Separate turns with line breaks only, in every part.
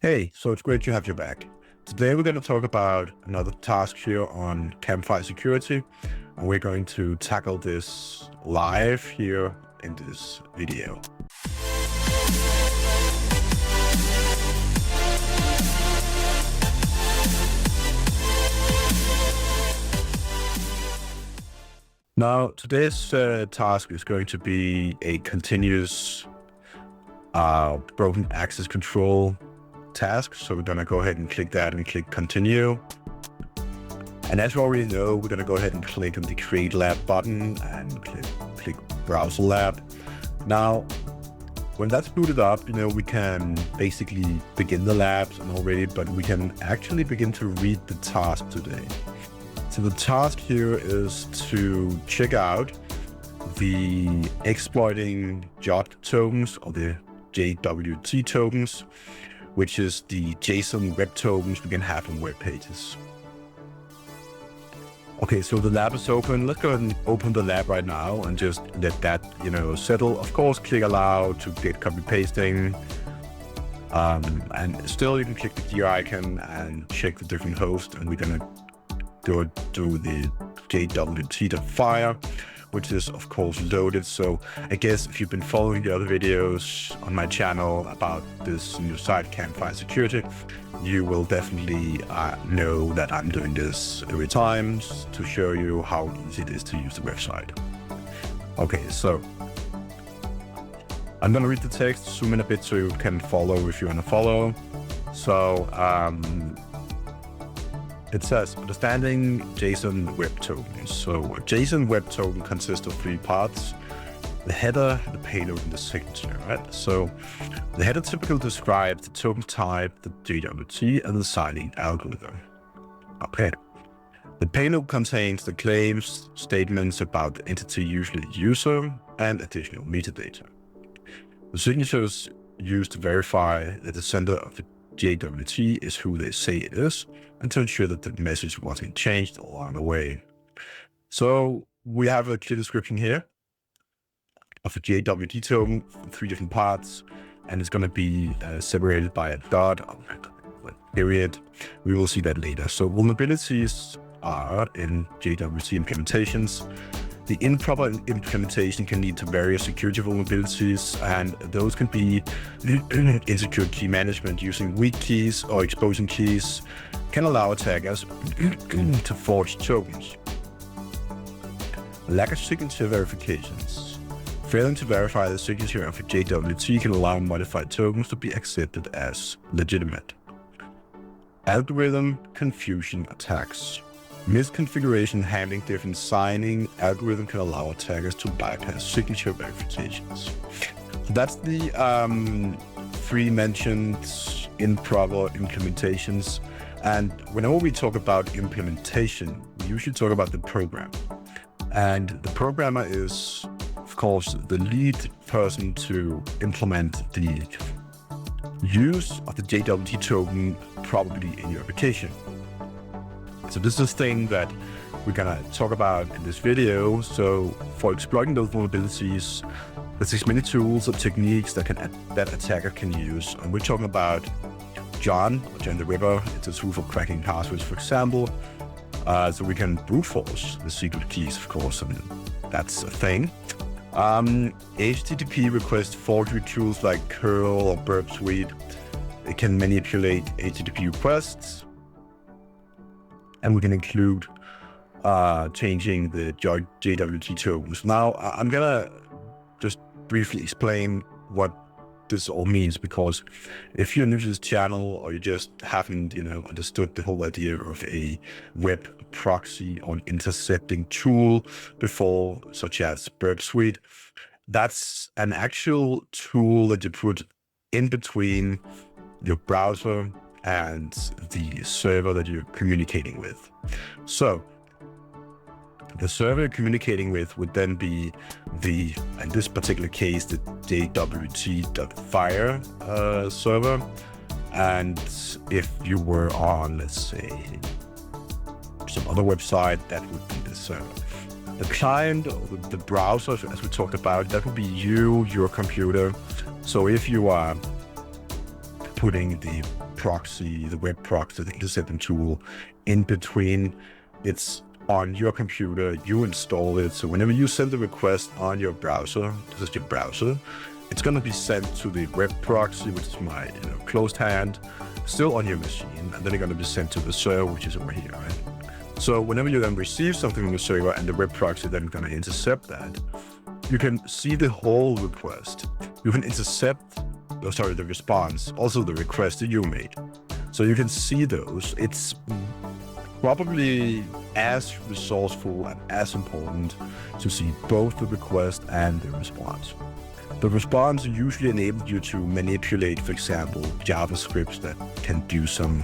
Hey, so it's great to have you back. Today we're going to talk about another task here on Campfire Security, and we're going to tackle this live here in this video. Now, today's task is going to be a continuous broken access control task. So we're going to go ahead and click that and click continue. And as you already know, we're going to go ahead and click on the create lab button and click browser lab. Now, when that's booted up, we can basically begin the labs already, but we can actually begin to read the task today. So the task here is to check out the exploiting JWT tokens or the JWT tokens, which is the JSON Web Tokens we can have on web pages. Okay, so the lab is open. Let's go ahead and open the lab right now and just let that, settle. Of course, click allow to get copy pasting. And still you can click the gear icon and check the different hosts, and we're gonna do the JWT.fire, which is of course loaded. So I guess if you've been following the other videos on my channel about this new site, Campfire Security, you will definitely know that I'm doing this every time to show you how easy it is to use the website. Okay, so I'm gonna read the text, zoom in a bit so you can follow if you wanna follow. So it says, understanding JSON Web Tokens. So a JSON Web Token consists of three parts: the header, the payload, and the signature, right? So the header typically describes the token type, the JWT, and the signing algorithm. Okay. The payload contains the claims, statements about the entity, usually the user, and additional metadata. The signature is used to verify that the sender of the JWT is who they say it is, and to ensure that the message wasn't changed along the way. So we have a clear description here of a JWT token from three different parts, and it's going to be separated by a dot or a period. We will see that later. So vulnerabilities are in JWT implementations. The improper implementation can lead to various security vulnerabilities, and those can be insecure key management using weak keys or exposing keys can allow attackers to forge tokens. Lack of signature verifications. Failing to verify the signature of a JWT can allow modified tokens to be accepted as legitimate. Algorithm confusion attacks. Misconfiguration handling different signing algorithm can allow attackers to bypass signature verifications. So that's the three mentioned improper implementations. And whenever we talk about implementation, we usually talk about the program. And the programmer is, of course, the lead person to implement the use of the JWT token probably in your application. So this is a thing that we're gonna talk about in this video. So for exploiting those vulnerabilities, there's many tools or techniques that attacker can use. And we're talking about John the Ripper. It's a tool for cracking passwords, for example. So we can brute force the secret keys, of course. I mean, that's a thing. HTTP request forgery tools like curl or burp suite. It can manipulate HTTP requests. And we can include changing the JWT tokens. Now, I'm gonna just briefly explain what this all means, because if you're new to this channel or you just haven't, understood the whole idea of a web proxy or intercepting tool before, such as burp suite, that's an actual tool that you put in between your browser and the server that you're communicating with. So the server you're communicating with would then be in this particular case, the JWT.fire server. And if you were on, let's say, some other website, that would be the server. The client, or the browser, as we talked about, that would be your computer. So if you are putting the proxy, the web proxy, the intercepting tool in between. It's on your computer, you install it. So whenever you send the request on your browser, this is your browser, it's going to be sent to the web proxy, which is my closed hand, still on your machine, and then it's going to be sent to the server, which is over here, right? So whenever you then receive something from the server and the web proxy then going to intercept that, you can see the whole request. You can intercept, the response, also the request that you made. So you can see those. It's probably as resourceful and as important to see both the request and the response. The response usually enables you to manipulate, for example, JavaScript that can do some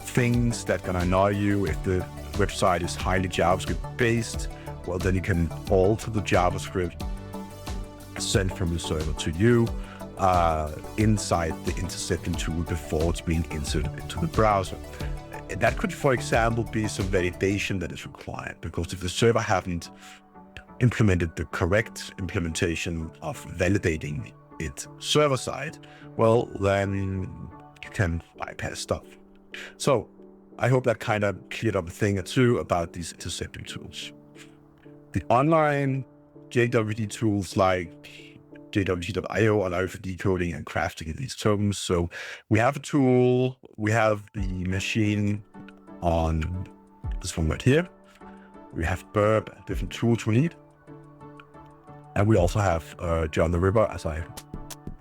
things that can annoy you. If the website is highly JavaScript based, well, then you can alter the JavaScript sent from the server to you inside the intercepting tool before it's being inserted into the browser. That could, for example, be some validation that is required, because if the server haven't implemented the correct implementation of validating it server side, well, then you can bypass stuff. So I hope that kind of cleared up a thing or two about these intercepting tools. The online JWT tools like JWT.io allow for decoding and crafting these tokens. So we have a tool, we have the machine on this one right here. We have Burp, different tools we need. And we also have John the Ripper, as I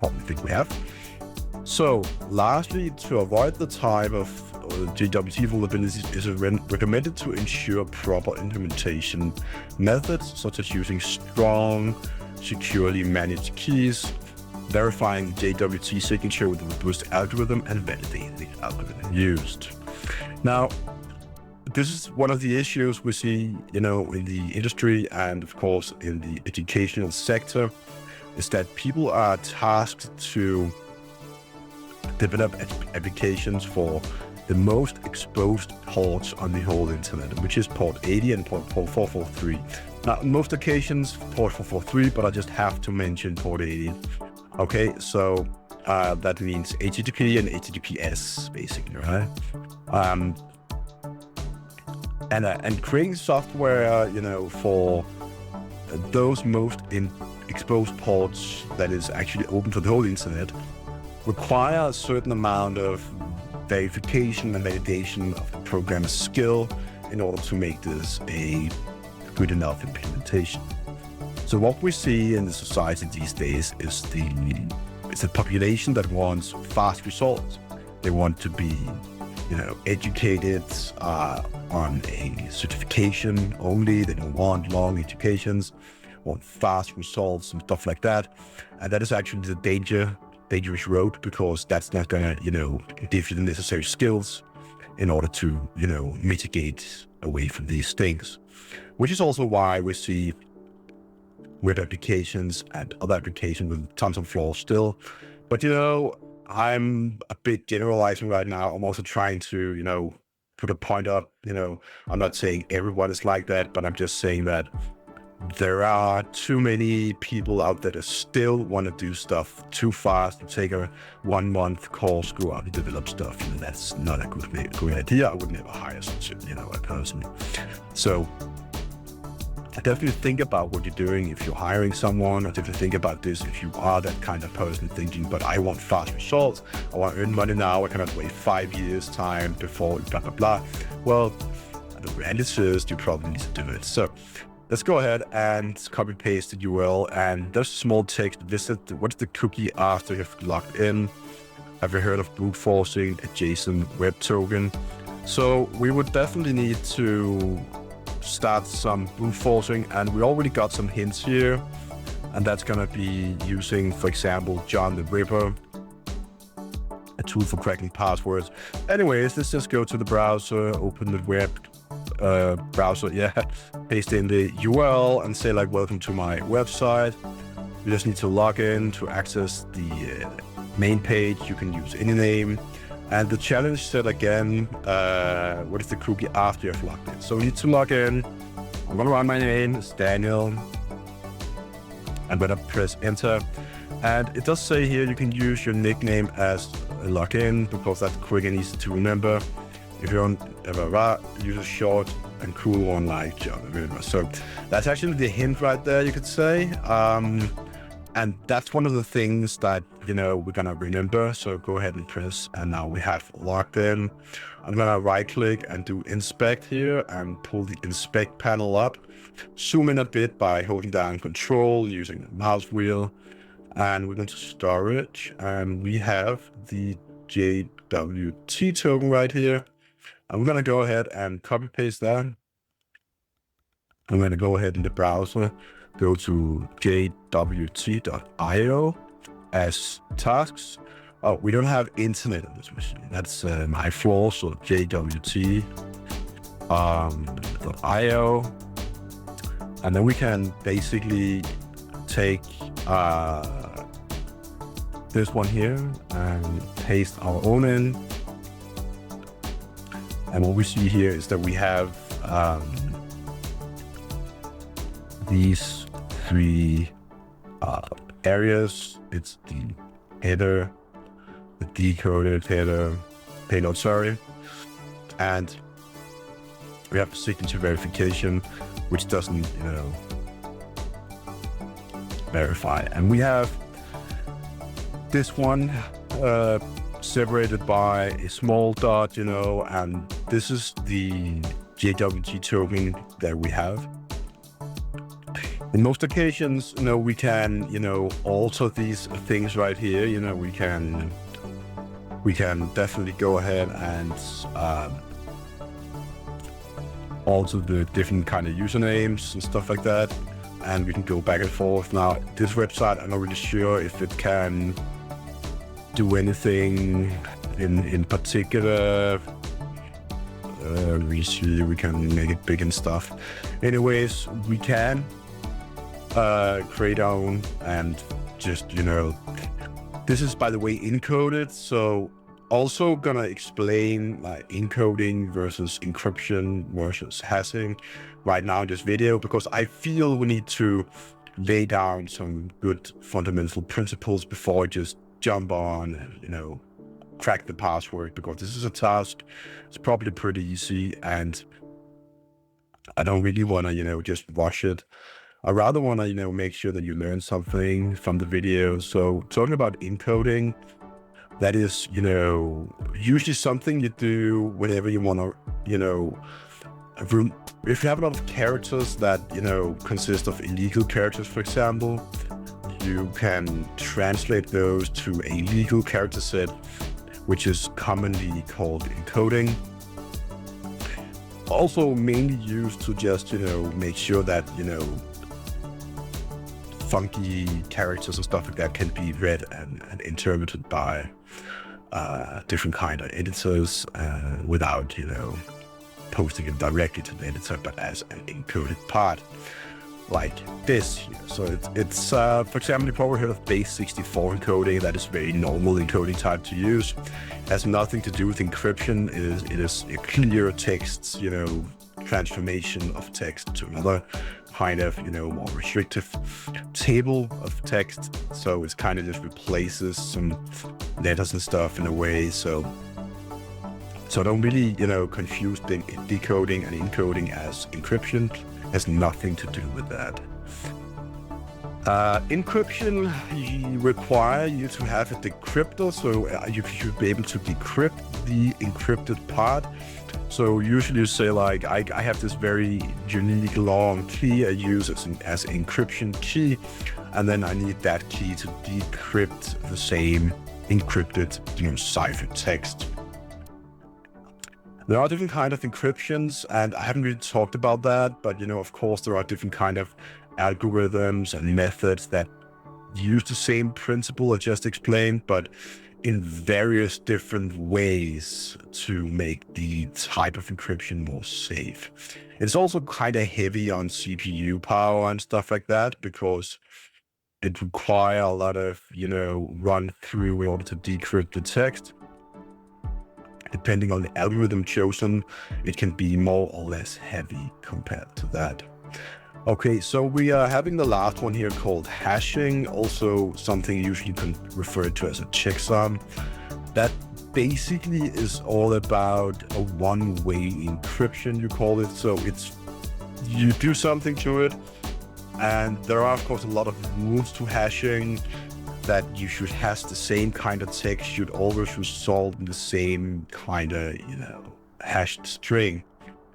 probably think we have. So lastly, to avoid the type of JWT vulnerabilities, it is recommended to ensure proper implementation methods, such as using strong, securely managed keys, verifying JWT signature with a robust algorithm, and validating the algorithm used. Now, this is one of the issues we see, in the industry and of course in the educational sector, is that people are tasked to develop applications for the most exposed ports on the whole internet, which is port 80 and port 443. Now, on most occasions, port 443, but I just have to mention port 80. Okay, so that means HTTP and HTTPS, basically, right? And creating software, for those most exposed ports that is actually open to the whole internet require a certain amount of verification and validation of the programmer's skill in order to make this a good enough implementation. So what we see in the society these days is the population that wants fast results. They want to be, educated on a certification only. They don't want long educations, want fast results and stuff like that. And that is actually the dangerous road, because that's not going to, give you the necessary skills in order to, mitigate away from these things. Which is also why we see web applications and other applications with tons of flaws still. But, I'm a bit generalizing right now. I'm also trying to, put a point up, I'm not saying everyone is like that, but I'm just saying that there are too many people out there that still want to do stuff too fast, take a 1 month course, go out and develop stuff. That's not a good idea. I would never hire such a person. So definitely think about what you're doing if you're hiring someone, or definitely think about this if you are that kind of person thinking, but I want fast results, I want to earn money now, I cannot wait 5 years time before blah, blah, blah. Well, the reality is you probably need to do it. So let's go ahead and copy paste the URL, and there's a small text, visit what's the cookie after you've logged in. Have you heard of brute forcing a JSON Web Token? So we would definitely need to start some brute forcing, and we already got some hints here, and that's going to be using, for example, John the Ripper, a tool for cracking passwords. Anyways, let's just go to the browser, open the web browser, paste in the URL and say welcome to my website. You just need to log in to access the main page. You can use any name. And the challenge said again, what is the cookie after you've logged in? So we need to log in. I'm going to run my name, it's Daniel. I'm going to press enter. And it does say here you can use your nickname as log in, because that's quick and easy to remember. If you don't ever use a short and cool one like JWT. So that's actually the hint right there, you could say. And that's one of the things that, we're gonna remember. So go ahead and press, and now we have logged in. I'm gonna right click and do inspect here and pull the inspect panel up. Zoom in a bit by holding down Control, using the mouse wheel. And we're going to storage, and we have the JWT token right here. I'm going to go ahead and copy paste that. I'm going to go ahead in the browser, go to jwt.io as tasks. Oh, we don't have internet on this machine. That's my flaw. So jwt.io, and then we can basically take this one here and paste our own in. And what we see here is that we have these three areas. It's the header, the decoded header, payload, and we have signature verification, which doesn't, verify. And we have this one separated by a small dot, and this is the JWT token that we have. In most occasions, we can, alter these things right here. We can definitely go ahead and alter the different kind of usernames and stuff like that. And we can go back and forth. Now, this website, I'm not really sure if it can do anything in particular. We see we can make it big and stuff. Anyways, we can create our own, and just, this is, by the way, encoded. So also gonna explain like encoding versus encryption versus hashing right now in this video, because I feel we need to lay down some good fundamental principles before I just jump on and, crack the password, because this is a task. It's probably pretty easy, and I don't really want to, just rush it. I rather want to, make sure that you learn something from the video. So talking about encoding, that is, usually something you do whenever you want to, if you have a lot of characters that, consist of illegal characters, for example, you can translate those to a legal character set, which is commonly called encoding. Also mainly used to just, make sure that, funky characters and stuff like that can be read and interpreted by different kind of editors without, posting it directly to the editor, but as an encoded part like this here. So it's for example, you probably heard of base 64 encoding. That is very normal encoding type to use. It has nothing to do with encryption. It is a clear text, transformation of text to another kind of, more restrictive table of text. So it's kind of just replaces some letters and stuff in a way. So don't really, confuse decoding and encoding as encryption. It has nothing to do with that. Encryption require you to have a decryptor, so you should be able to decrypt the encrypted part. So usually you say like, I have this very unique long key I use as encryption key, and then I need that key to decrypt the same encrypted, cipher text. There are different kind of encryptions, and I haven't really talked about that, but of course there are different kind of algorithms and methods that use the same principle I just explained, but in various different ways to make the type of encryption more safe. It's also kind of heavy on CPU power and stuff like that, because it requires a lot of, run through in order to decrypt the text. Depending on the algorithm chosen, it can be more or less heavy compared to that. Okay, so we are having the last one here called hashing, also something usually you can refer to as a checksum. that basically is all about a one-way encryption, you call it. So you do something to it, and there are of course a lot of rules to hashing, that you should hash the same kind of text, should always result in the same kind of, hashed string.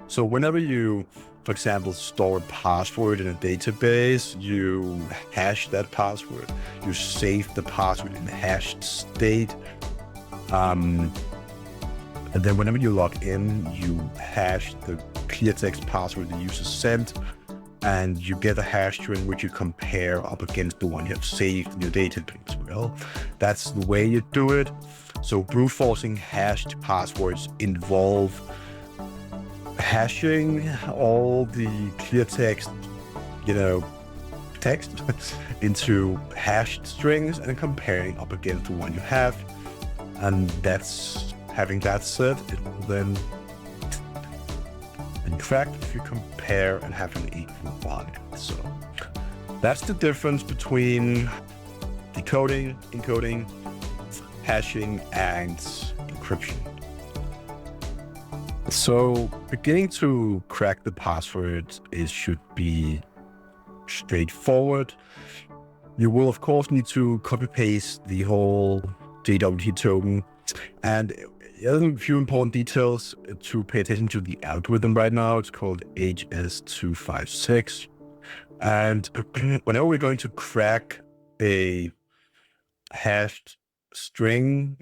So whenever you, for example, store a password in a database, you hash that password, you save the password in a hashed state. And then whenever you log in, you hash the clear text password the user sent, and you get a hash string which you compare up against the one you have saved in your database. Well, that's the way you do it. So brute forcing hashed passwords involve hashing all the clear text, text into hashed strings and comparing up against the one you have. And having that said, it will then, in fact, if you compare and have an equal one. So that's the difference between decoding, encoding, hashing, and encryption. So beginning to crack the password, it should be straightforward. You will of course need to copy paste the whole JWT token, and there's a few important details to pay attention to the algorithm right now. It's called HS256, and whenever we're going to crack a hashed string,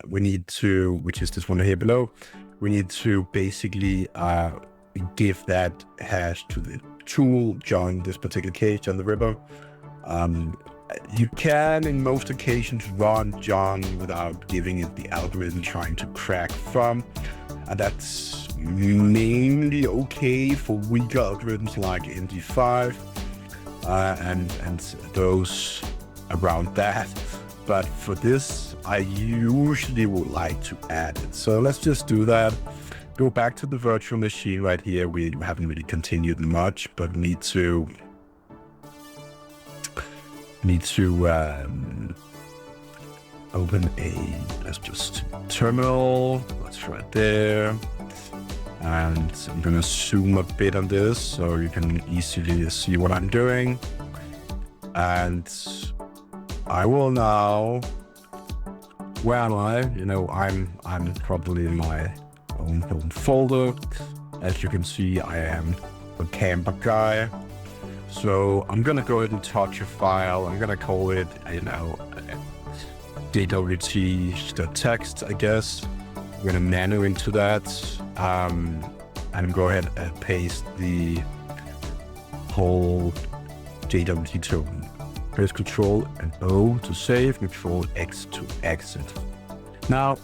we need to, which is this one here below, we need to basically give that hash to the tool, John, in this particular case, John the Ripper. You can, in most occasions, run John without giving it the algorithm trying to crack from. And that's mainly okay for weaker algorithms like MD5 and those around that. But for this, I usually would like to add it. So let's just do that. Go back to the virtual machine right here. We haven't really continued much, but need to open let's just terminal. That's right there. And I'm gonna zoom a bit on this so you can easily see what I'm doing. And I will now, where am I? I'm probably in my own home folder. As you can see, I am a camper guy. So I'm gonna go ahead and touch a file. I'm gonna call it, JWT.text, I guess. I'm gonna nano into that, and go ahead and paste the whole JWT token. Press Control and O to save, Control X to exit. Now,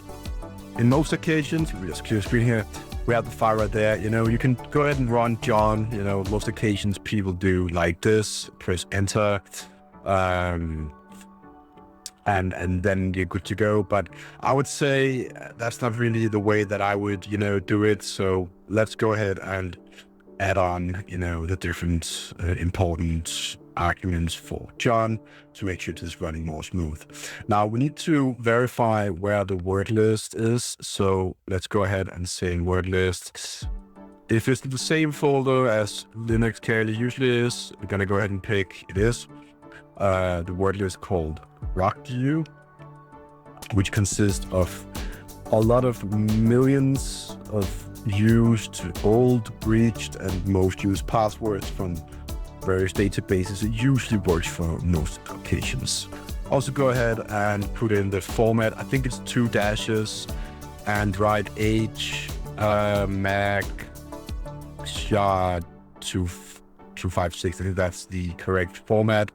in most occasions, we just clear screen here. We have the file right there. You can go ahead and run John. Most occasions people do like this. Press Enter, and then you're good to go. But I would say that's not really the way that I would, do it. So let's go ahead and add on, the different important arguments for John to make sure it is running more smooth. Now we need to verify where the word list is. So let's go ahead and say word list. If it's the same folder as Linux kernel usually is, we're gonna go ahead and pick it is. The word list called rockview, which consists of a lot of millions of used, old, breached, and most used passwords from various databases. It usually works for most applications. Also go ahead and put in the format. I think it's 2 dashes and write H Mac SHA 256. I think that's the correct format.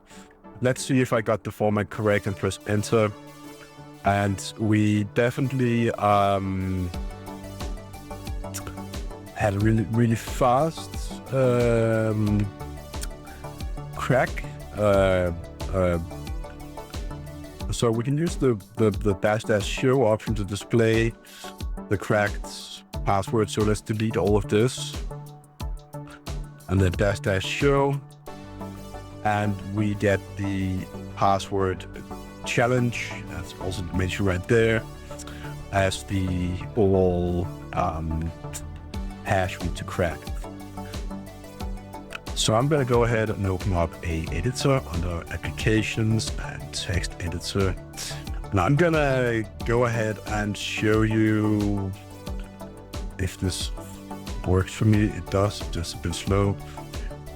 Let's see if I got the format correct and press enter. And we definitely had a really fast crack. So we can use the -- show option to display the cracked password. So let's delete all of this and then -- show, and we get the password challenge. That's also mentioned right there. as the overall hash we need to crack. So I'm going to go ahead and open up a editor under applications and text editor. And I'm going to go ahead and show you if this works for me. It does, just a bit slow.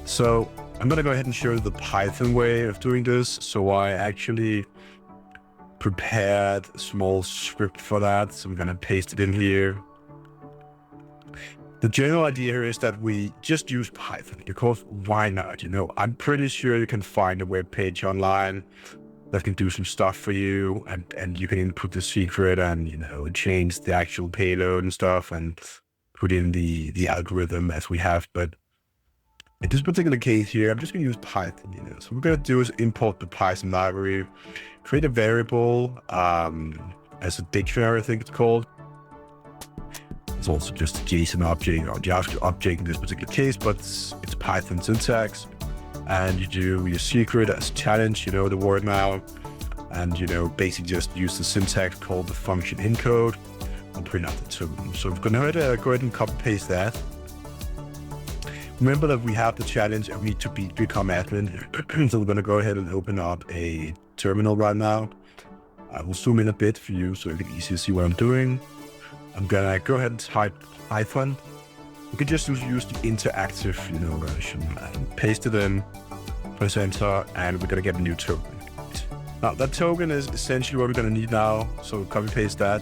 So I'm going to go ahead and show you the Python way of doing this. So I actually prepared a small script for that. So I'm going to paste it in here. The general idea here is that we just use Python because why not? You know, I'm pretty sure you can find a web page online that can do some stuff for you, and you can input the secret and, you know, change the actual payload and stuff and put in the algorithm as we have. But in this particular case here, I'm just going to use Python, you know. So what we're going to do is import the Python library, create a variable as a dictionary, I think it's called. It's also just a JSON object or JavaScript object in this particular case, but it's Python syntax. And you do your secret as challenge, you know the word now. And, you know, basically just use the syntax called the function encode and print out the token. So we're going to go ahead and copy paste that. Remember that we have the challenge and we need to become admin. So we're going to go ahead and open up a terminal right now. I will zoom in a bit for you so you can easily see what I'm doing. I'm gonna go ahead and type Python. You can just use the interactive, you know, version and paste it in, press enter, and we're gonna get a new token. Now that token is essentially what we're gonna need now. So copy paste that,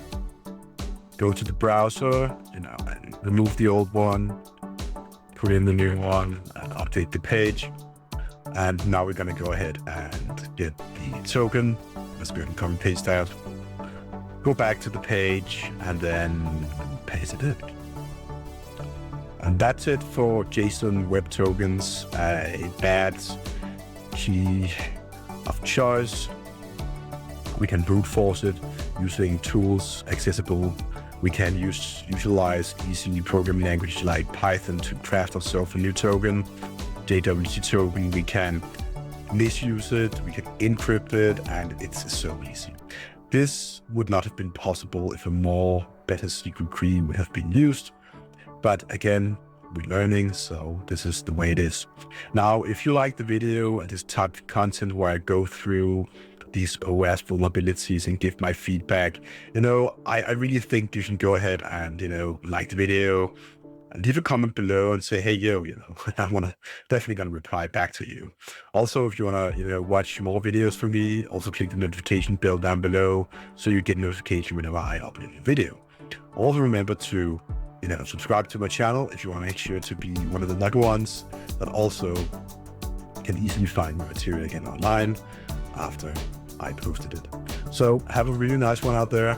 go to the browser, you know, and remove the old one, put in the new one, and update the page. And now we're gonna go ahead and get the token. Let's go ahead and copy paste that. Go back to the page and then paste it in. And that's it for JSON Web Tokens, a bad key of choice. We can brute force it using tools accessible. We can utilize easy programming language like Python to craft ourselves a new token. JWT token, we can misuse it, we can encrypt it, and it's so easy. This would not have been possible if a better secret key would have been used. But again, we're learning, so this is the way it is. Now, if you like the video and this type of content where I go through these OS vulnerabilities and give my feedback, you know, I really think you can go ahead and, you know, like the video and leave a comment below and say, hey, yo, you know, definitely gonna reply back to you. Also, if you wanna, you know, watch more videos from me, also click the notification bell down below so you get notification whenever I upload a video. Also remember to, you know, subscribe to my channel if you want to make sure to be one of the lucky ones that also can easily find my material again online after I posted it. So have a really nice one out there.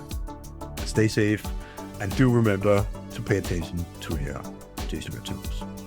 Stay safe and do remember to pay attention to your JSON Web Tokens.